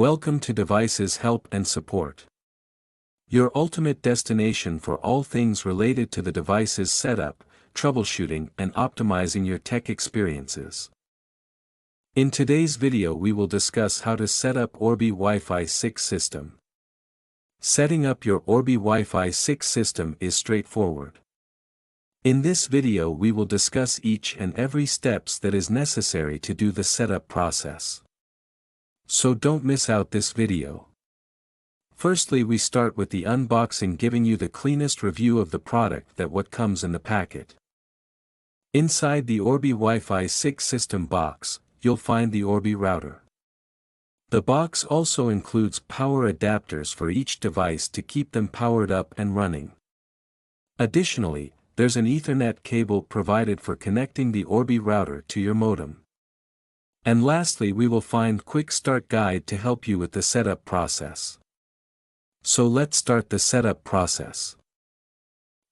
Welcome to Devices Help and Support, your ultimate destination for all things related to the device's setup, troubleshooting and optimizing your tech experiences. In today's video we will discuss how to set up Orbi Wi-Fi 6 system. Setting up your Orbi Wi-Fi 6 system is straightforward. In this video we will discuss each and every steps that is necessary to do the setup process. So don't miss out this video. Firstly, we start with the unboxing, giving you the cleanest review of the product that what comes in the packet. Inside the Orbi Wi-Fi 6 system box, you'll find the Orbi router. The box also includes power adapters for each device to keep them powered up and running. Additionally, there's an Ethernet cable provided for connecting the Orbi router to your modem. And lastly, we will find quick start guide to help you with the setup process. So let's start the setup process.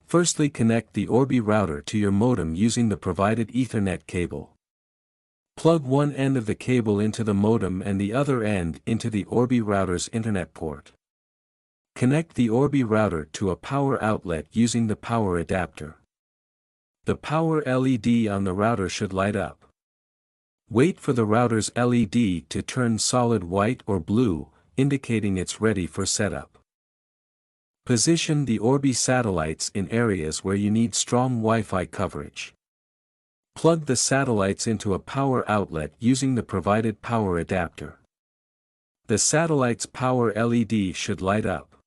Firstly, connect the Orbi router to your modem using the provided Ethernet cable. Plug one end of the cable into the modem and the other end into the Orbi router's Internet port. Connect the Orbi router to a power outlet using the power adapter. The power LED on the router should light up. Wait for the router's LED to turn solid white or blue, indicating it's ready for setup. Position the Orbi satellites in areas where you need strong Wi-Fi coverage. Plug the satellites into a power outlet using the provided power adapter. The satellite's power LED should light up.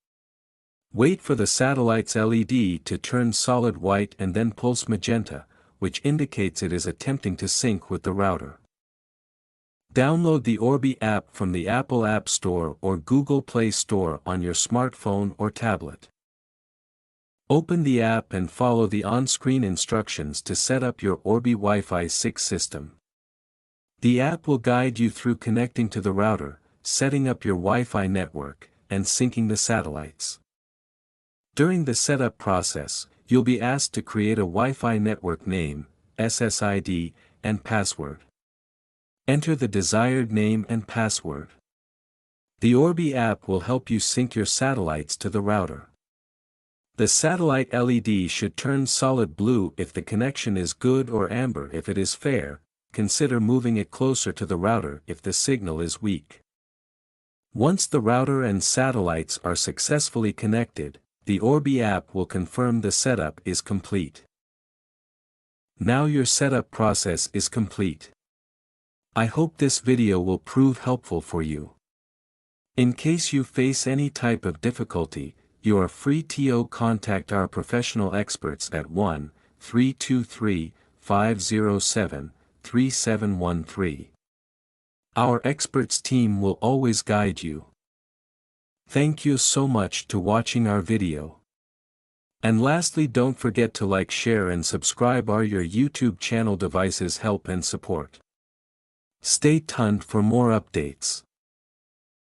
Wait for the satellite's LED to turn solid white and then pulse magenta, which indicates it is attempting to sync with the router. Download the Orbi app from the Apple App Store or Google Play Store on your smartphone or tablet. Open the app and follow the on-screen instructions to set up your Orbi Wi-Fi 6 system. The app will guide you through connecting to the router, setting up your Wi-Fi network, and syncing the satellites. During the setup process, you'll be asked to create a Wi-Fi network name, SSID, and password. Enter the desired name and password. The Orbi app will help you sync your satellites to the router. The satellite LED should turn solid blue if the connection is good or amber if it is fair. Consider moving it closer to the router if the signal is weak. Once the router and satellites are successfully connected, the Orbi app will confirm the setup is complete. Now your setup process is complete. I hope this video will prove helpful for you. In case you face any type of difficulty, you are free to contact our professional experts at 1-323-507-3713. Our experts team will always guide you. Thank you so much to watching our video. And lastly, don't forget to like, share and subscribe our your YouTube channel Devices Help and Support. Stay tuned for more updates.